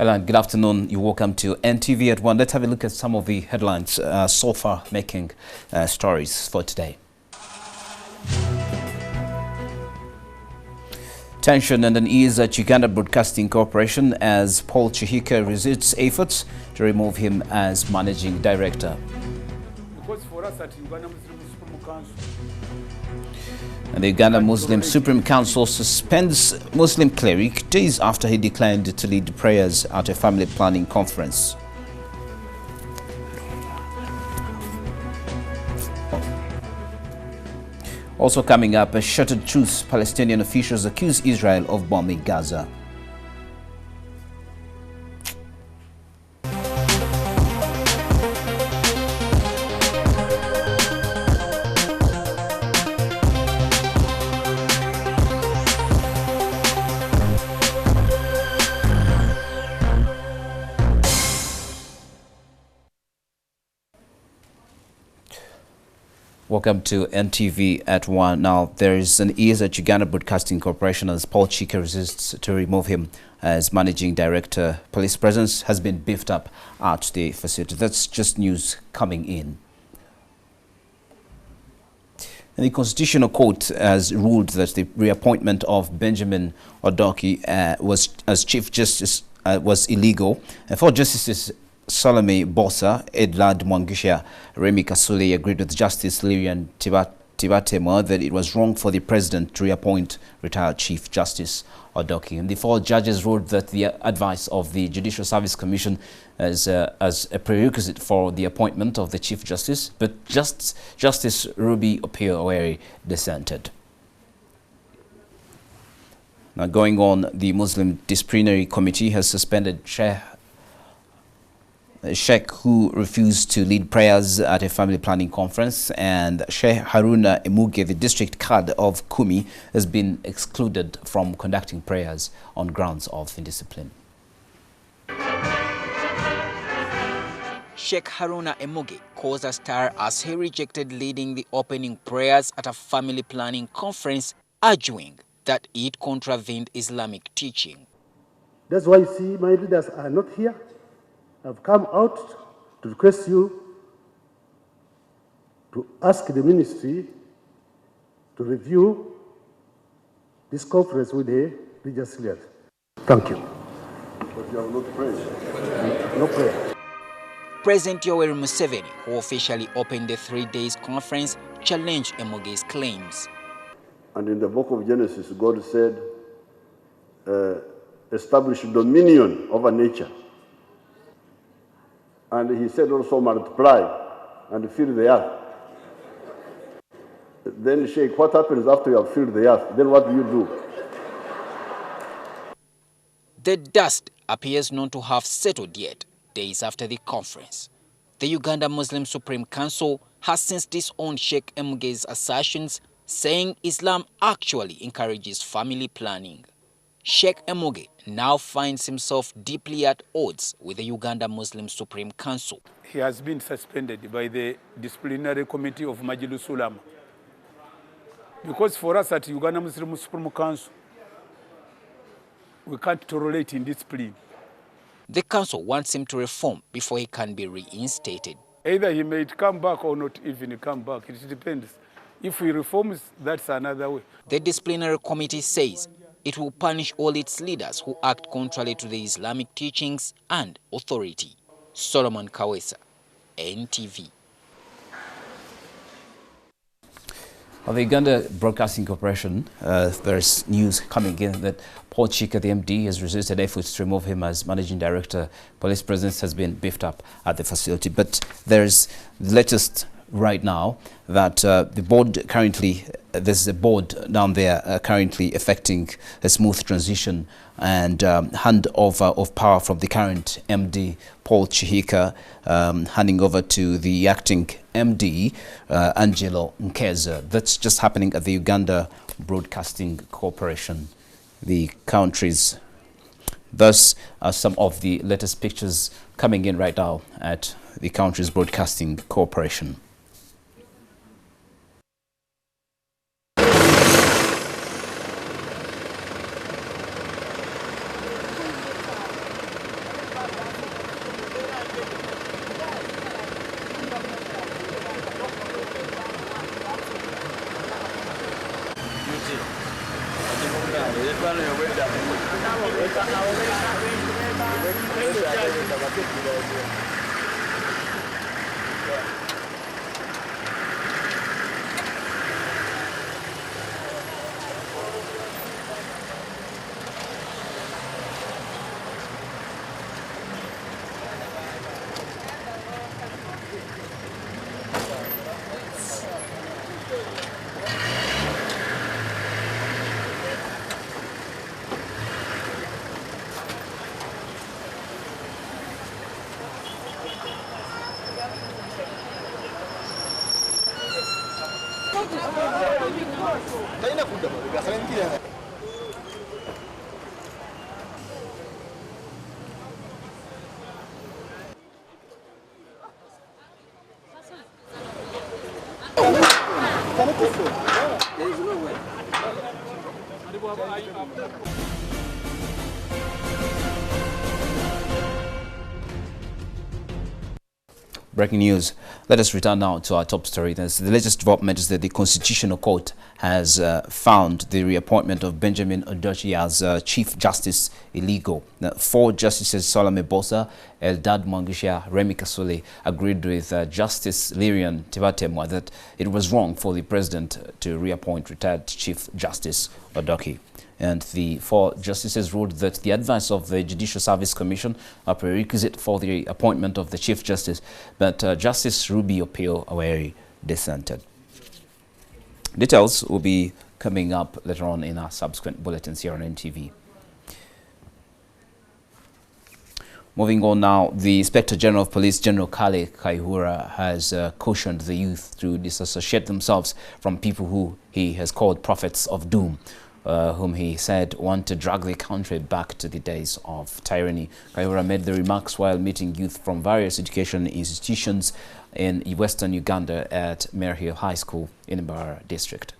Hello and good afternoon. You're welcome to Ntv At One. Let's have a look at some of the headlines so far making stories for today. Tension and unease at Uganda Broadcasting Corporation as Paul Chihika resists efforts to remove him as managing director. Because for us at Uganda Muslim Supreme Council, and the Uganda Muslim Supreme Council suspends Muslim cleric days after he declined to lead prayers at a family planning conference. Also coming up, a shattered truce. Palestinian officials accuse Israel of bombing Gaza. Welcome to Ntv At One. Now, there is an ease at Uganda Broadcasting Corporation as Paul Chihika resists to remove him as managing director. Police presence has been beefed up at the facility. That's just news coming in. And the Constitutional Court has ruled that the reappointment of Benjamin Odoki as Chief Justice was illegal. And for Justices Salome Bosa, Edlard Mwangisha, Remy Kasule agreed with Justice Lilian Tibatema that it was wrong for the President to reappoint retired Chief Justice Odoki. And the four judges ruled that the advice of the Judicial Service Commission as a prerequisite for the appointment of the Chief Justice, but Justice Ruby Opioweri dissented. Now, going on, the Muslim Disciplinary Committee has suspended Sheikh who refused to lead prayers at a family planning conference, and Sheikh Haruna Emuge, the district card of Kumi, has been excluded from conducting prayers on grounds of indiscipline. Sheikh Haruna Emuge caused a stir as he rejected leading the opening prayers at a family planning conference, arguing that it contravened Islamic teaching. That's why you see my leaders are not here. I've come out to request you to ask the ministry to review this conference with the religious leaders. Thank you. But you have not prayed. No prayer. President Yoweri Museveni, who officially opened the 3 days conference, challenged Emuge's claims. And in the book of Genesis, God said, establish dominion over nature. And he said also multiply and fill the earth. Then Sheikh, what happens after you have filled the earth? Then what do you do? The dust appears not to have settled yet, days after the conference. The Uganda Muslim Supreme Council has since disowned Sheikh Emuge's assertions, saying Islam actually encourages family planning. Sheikh Emuge now finds himself deeply at odds with the Uganda Muslim Supreme Council. he has been suspended by the disciplinary committee of Majlis Ulama. Because for us at Uganda Muslim Supreme Council, we can't tolerate indiscipline. The council wants him to reform before he can be reinstated. Either he may come back or not even come back. It depends. If he reforms, that's another way. The disciplinary committee says it will punish all its leaders who act contrary to the Islamic teachings and authority. Solomon Kawesa, NTV. Of the Uganda Broadcasting Corporation, there's news coming in that Paul Chihika, the MD, has resisted efforts to remove him as managing director. Police presence has been beefed up at the facility. But there's the latest right now that the board currently, there's a board down there currently effecting a smooth transition and handover of power from the current MD, Paul Chihika, handing over to the acting MD, Angelo Nkeza. That's just happening at the Uganda Broadcasting Corporation, the country's. Thus are some of the latest pictures coming in right now at the country's Broadcasting Corporation. Breaking news. Let us return now to our top story. The latest development is that the Constitutional Court has found the reappointment of Benjamin Odochi as Chief Justice illegal. Now, 4 Justices Salome Bosa, Eldad Mwangisha, Remi Kasule agreed with Justice Lirian Tibatemwa that it was wrong for the President to reappoint retired Chief Justice Odochi. And the 4 justices ruled that the advice of the Judicial Service Commission are prerequisite for the appointment of the Chief Justice, but Justice Ruby Opio Aweri dissented. Details will be coming up later on in our subsequent bulletins here on Ntv. Moving on now, the Inspector General of Police, General Cleric has cautioned the youth to disassociate themselves from people who he has called prophets of doom, whom he said want to drag the country back to the days of tyranny. Kaihura made the remarks while meeting youth from various education institutions in western Uganda at Marehill High School in Mbara district.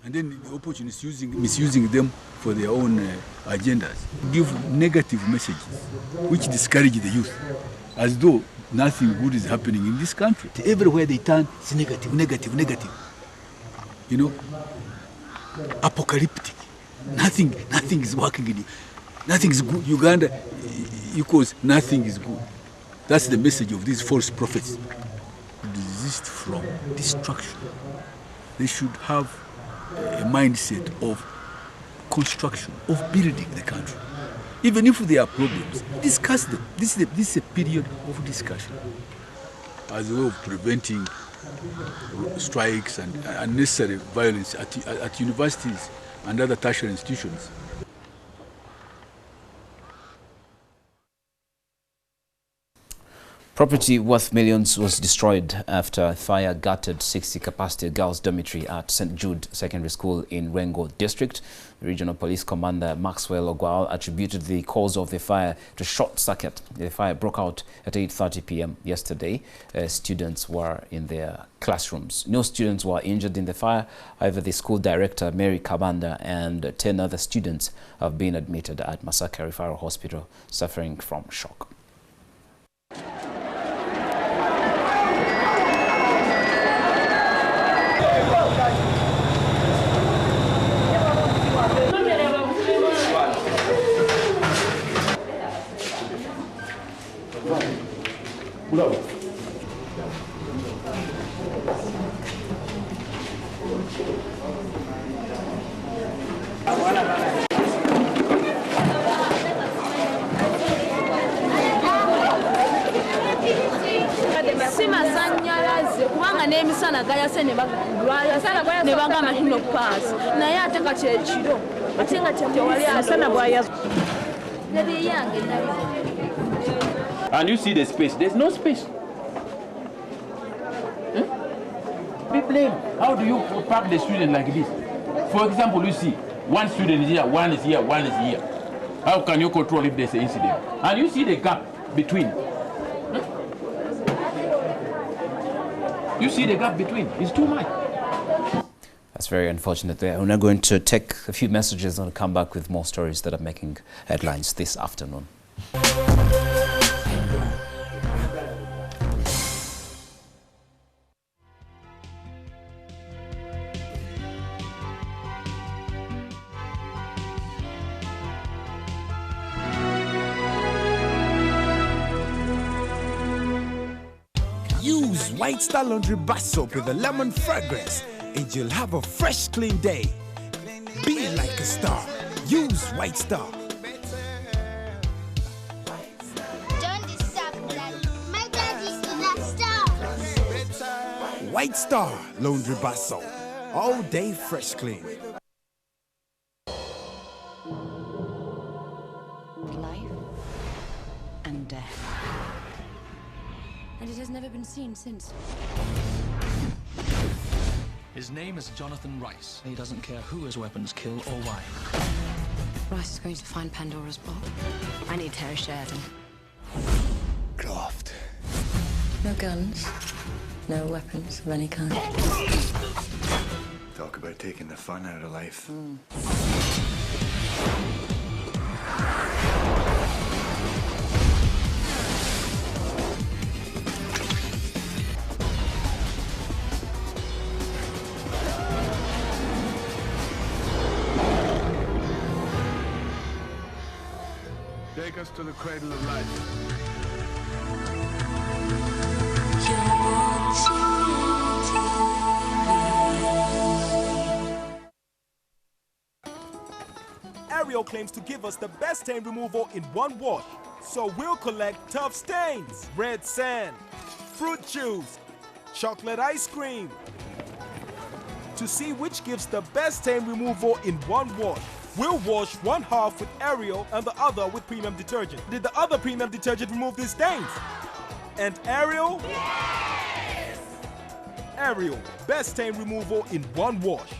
And then the opportunists misusing them for their own agendas, give negative messages which discourage the youth, as though nothing good is happening in this country. Everywhere they turn, it's negative, negative, negative. You know, apocalyptic. Nothing is working in you. Nothing is good. Uganda equals nothing is good. That's the message of these false prophets. Desist from destruction. They should have a mindset of construction, of building the country. Even if there are problems, discuss them. This is a period of discussion as a way of preventing strikes and unnecessary violence at universities and other tertiary institutions. Property worth millions was destroyed after fire gutted 60-capacity girls' dormitory at St. Jude Secondary School in Rengo District. The Regional Police Commander Maxwell Ogwal attributed the cause of the fire to short circuit. The fire broke out at 8:30 p.m. yesterday. Students were in their classrooms. No students were injured in the fire. However, the school director, Mary Kabanda, and 10 other students have been admitted at Masaka Referral Hospital suffering from shock. And you see the space, there's no space. Be blamed. How do you pack the student like this? For example, you see, one student is here, one is here, one is here. How can you control if there's an incident? And you see the gap between. You see the gap between. It's too much. That's very unfortunate there. We're now going to take a few messages and come back with more stories that are making headlines this afternoon. Use White Star Laundry Bar Soap with a lemon fragrance and you'll have a fresh, clean day. Be like a star. Use White Star. Don't disturb Daddy. My daddy is a star. White Star Laundry Bar Soap. All day fresh clean. Life and death. And it has never been seen since. His name is Jonathan Rice. He doesn't care who his weapons kill or why. Rice is going to find Pandora's box. I need Terry Sheridan. Craft. No guns, no weapons of any kind. Talk about taking the fun out of life. Take us to the cradle of life. Ariel claims to give us the best stain removal in one wash. So we'll collect tough stains, red sand, fruit juice, chocolate ice cream. To see which gives the best stain removal in one wash, we'll wash one half with Ariel and the other with premium detergent. Did the other premium detergent remove these stains? And Ariel? Yes! Ariel, best stain removal in one wash.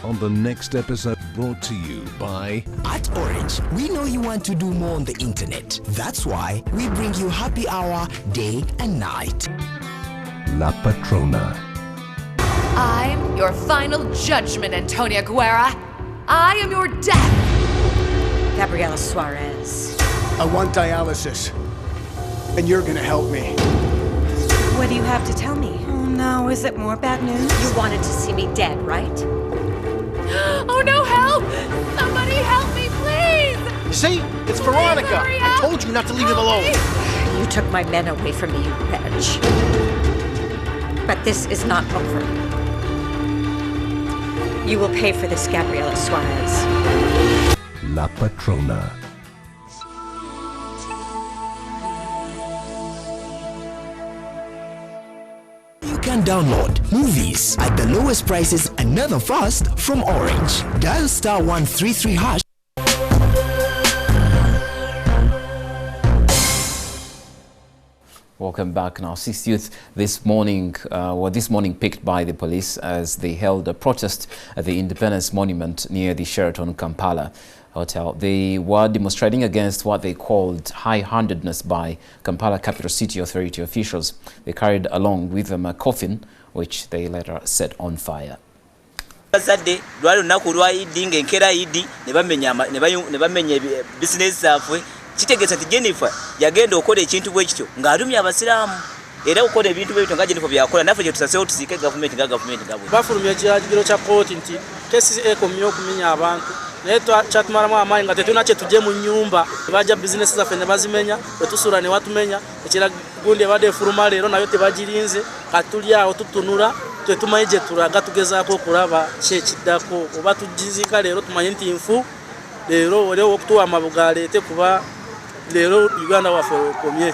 On the next episode, brought to you by... At Orange, we know you want to do more on the internet. That's why we bring you happy hour day and night. La Patrona. I'm your final judgment, Antonia Guerra. I am your death. Gabriela Suarez. I want dialysis, and you're gonna help me. What do you have to tell me? Oh no, is it more bad news? You wanted to see me dead, right? Oh no, help! Somebody help me, please! You see? It's Veronica. I told you not to leave him alone. You took my men away from me, you wretch. But this is not over. You will pay for this, Gabriela Suarez. La Patrona. You can download movies at the lowest prices and never fast from Orange. Dial *133#. Welcome back. Now, 6 youth this morning picked by the police as they held a protest at the Independence Monument near the Sheraton Kampala Hotel. They were demonstrating against what they called high-handedness by Kampala Capital City Authority officials. They carried along with them a coffin, which they later set on fire. Bazadde lwali lunaku lwa Idi ng'enkeera Idi ne bamenya bizinesi zaabwe. Kitegeeza nti Jennifer yagenda okola ekintu bwe kityo ng'alumya abasiraamu era okukola ebintu bwe bityo nga Jennifer byakola naffe gye tusaseewo tusiike gavumenti nga gavumenti nga bwe bafulumya ekiragiro kya kooti nti kesi ekomye okumenya abantu naye kyatumalamu amaanyi nga tetulina kye tujje mu nnyumba bajja bizinesi zaffe ne bazimenya bwe tusuula ne watumenya ekiragundi ebadde efuluma leero nayo tebagirinze kati tuli awo tutunula tetumanyi gye tulaga tugezaako okulaba ki ekiddako oba tugiziika leero tumanyi nti nfu leero oli okutuwa amabuga aleete kuba leero Uganda waffe okomye.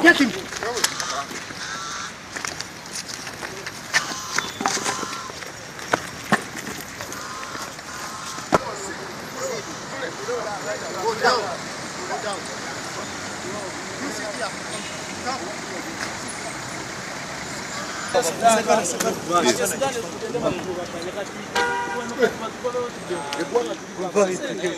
Get him! Go down. Go down. You sit here.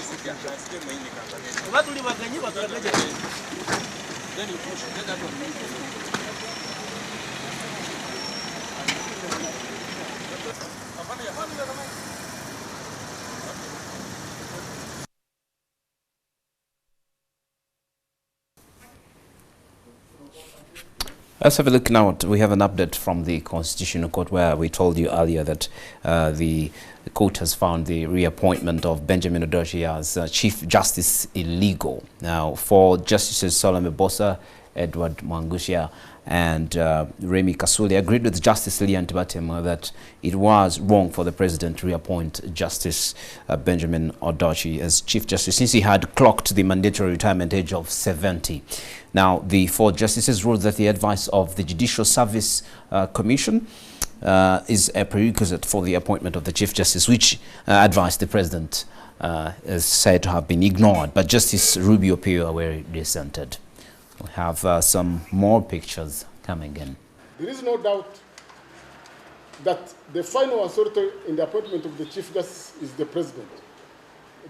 Let's have a look now. We have an update from the Constitutional Court where we told you earlier that the court has found the reappointment of Benjamin Odochi as Chief Justice illegal. Now, for Justices Solomon Bosa, Edward Mwangushia and Remy Kasuli agreed with Justice Leon Tibatem that it was wrong for the President to reappoint Justice Benjamin Odochi as Chief Justice since he had clocked the mandatory retirement age of 70. Now, the 4 justices ruled that the advice of the Judicial Service Commission is a prerequisite for the appointment of the Chief Justice, which advice the President is said to have been ignored. But Justice Rubio Pio were dissented. We have some more pictures coming in. There is no doubt that the final authority in the appointment of the Chief Justice is the President.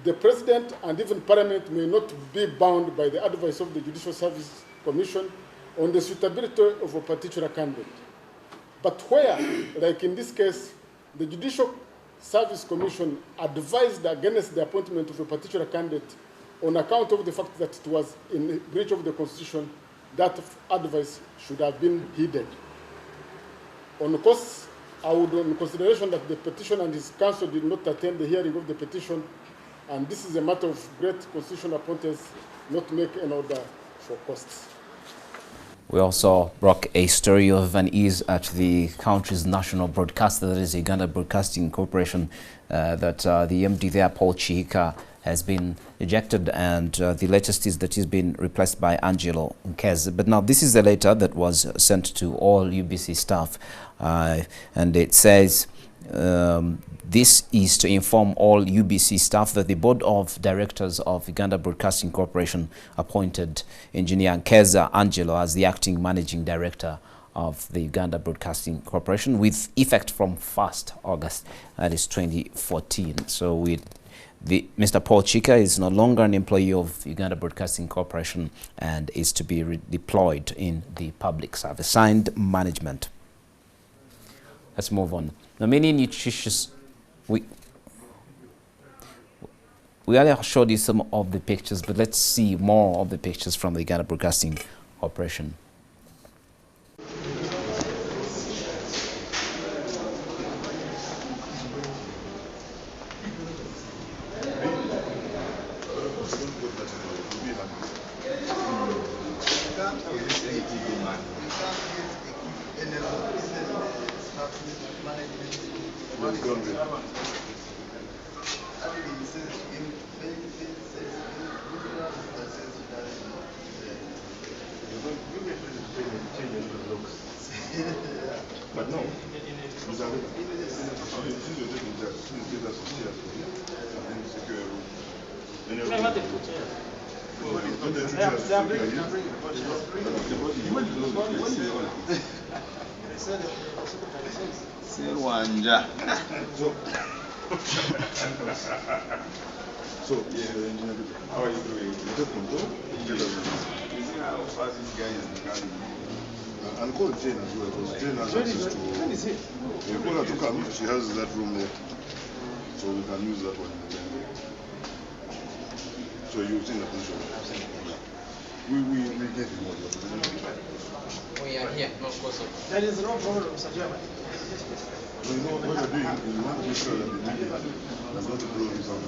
The President and even Parliament may not be bound by the advice of the Judicial Service Commission on the suitability of a particular candidate. But where, like in this case, the Judicial Service Commission advised against the appointment of a particular candidate on account of the fact that it was in breach of the Constitution, that advice should have been heeded. On consideration that the petitioner and his counsel did not attend the hearing of the petition, and this is a matter of great constitutional importance, not make an order for costs. We also broke a story of unease at the country's national broadcaster, that is Uganda Broadcasting Corporation, that the MD there, Paul Chihika, has been ejected, and the latest is that he's been replaced by Angelo Nkez. But now this is the letter that was sent to all UBC staff, and it says, this is to inform all UBC staff that the Board of Directors of Uganda Broadcasting Corporation appointed Engineer Nkeza Angelo as the acting managing director of the Uganda Broadcasting Corporation with effect from 1st August, that is 2014. So Mr. Paul Chika is no longer an employee of Uganda Broadcasting Corporation and is to be redeployed in the public service. Signed, management. Let's move on. Now, many nutritious... We earlier showed you some of the pictures, but let's see more of the pictures from the Uganda Broadcasting Corporation. But no, So, how are you doing? How fast this guy is. And call Jane as well, because Jane has access to... Jane is here. We call her to come, she has that room there. So we can use that one. So you've seen the position? We get it more. We are here, no problem. There is no problem, Sir Chairman. So you know what you're doing, you want to make sure that the media does not blow this out.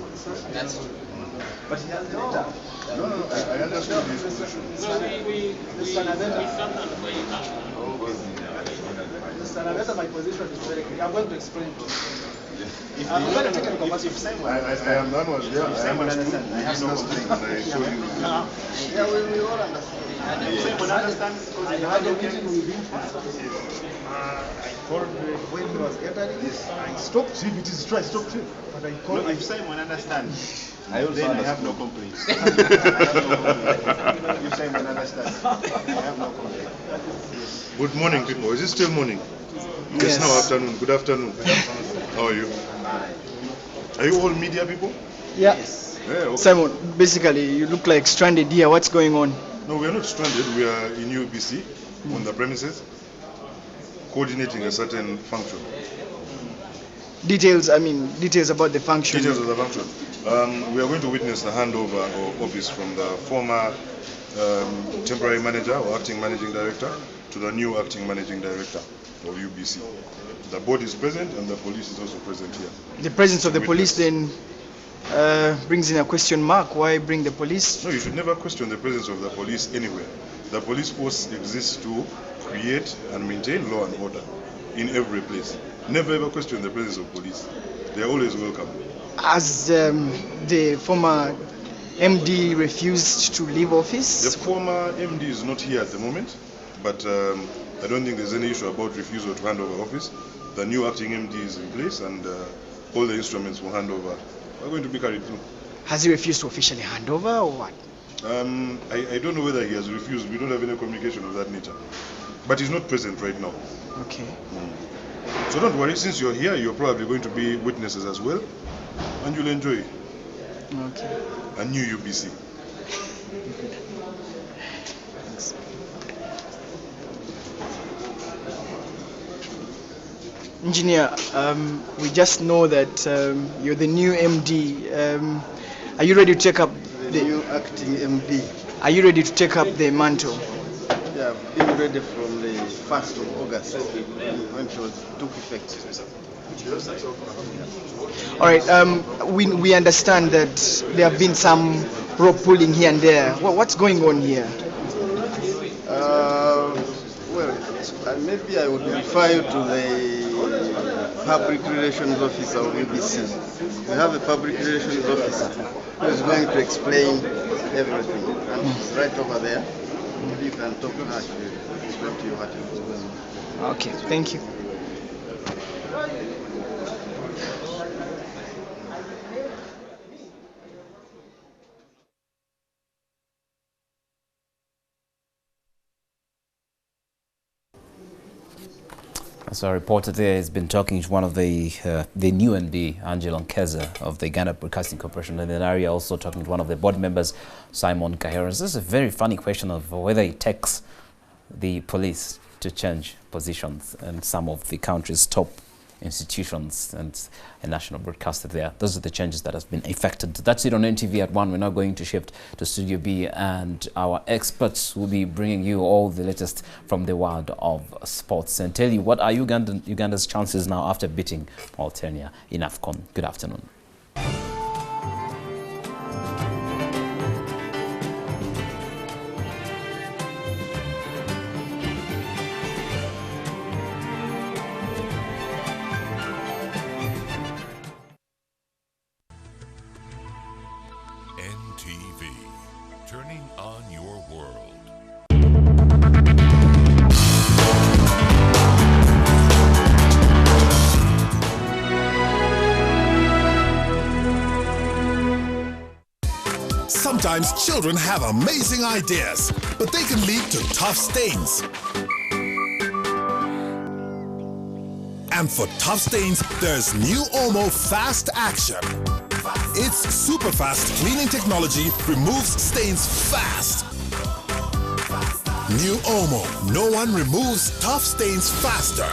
That's true. But he has data. No, I understand his position. Mr. Naveta, my position is very clear. I'm going to explain to you. I'm going to take a conversation. I am done with you. I understand. I have no complaint. I show you. Yeah, we all understand. If someone understands, because I had a meeting with him. I called when he was entering. I stopped him. It is try stop him. But I called. No, if Simon understands, I have no complaints. If Simon understands, I have no complaints. Good morning, people. Is it still morning? Yes. Now afternoon. Good afternoon. How are you? Are you all media people? Yeah. Yes. Yeah, okay. Simon, basically, you look like stranded here. What's going on? No, we are not stranded. We are in UBC on the premises, coordinating a certain function. Details about the function. Details of the function. We are going to witness the handover of office from the former temporary manager or acting managing director to the new acting managing director of UBC. The board is present and the police is also present here. The presence of the police then brings in a question mark. Why bring the police? No, you should never question the presence of the police anywhere. The police force exists to create and maintain law and order in every place. Never ever question the presence of police. They are always welcome. As the former MD refused to leave office? The former MD is not here at the moment, but I don't think there's any issue about refusal to hand over office. The new acting MD is in place and all the instruments for handover are going to be carried through. Has he refused to officially hand over or what? I don't know whether he has refused. We don't have any communication of that nature. But he's not present right now. Okay. So don't worry, since you're here, you're probably going to be witnesses as well, and you'll enjoy okay. a new UBC. Thanks. Engineer, we just know that you're the new MD. Are you ready to take up the new acting MD? Are you ready to take up the mantle? Yeah, I've been ready from the 1st of August when it took effect. All right, we understand that there have been some rope pulling here and there. What's going on here? Well, maybe I would refer you to the Public Relations Officer of UBC. We have a Public Relations Officer who is going to explain everything. And she's right over there. Maybe you can talk to her. She'll explain to you what is going on. Okay, thank you. So, a reporter there has been talking to one of the new MD, Angelo Nkeza of the Ghana Broadcasting Corporation, and then Aria also talking to one of the board members, Simon Kahera. This is a very funny question of whether it takes the police to change positions in some of the country's top institutions and a national broadcaster there. Those are the changes that have been effected. That's it on Ntv at One. We're now going to shift to Studio B, and our experts will be bringing you all the latest from the world of sports and tell you what are Uganda's chances now after beating Mauritania in AFCON. Good afternoon. Ntv, turning on your world. Sometimes children have amazing ideas, but they can lead to tough stains. And for tough stains, there's new Omo Fast Action. Its super fast cleaning technology removes stains fast. New Omo, no one removes tough stains faster.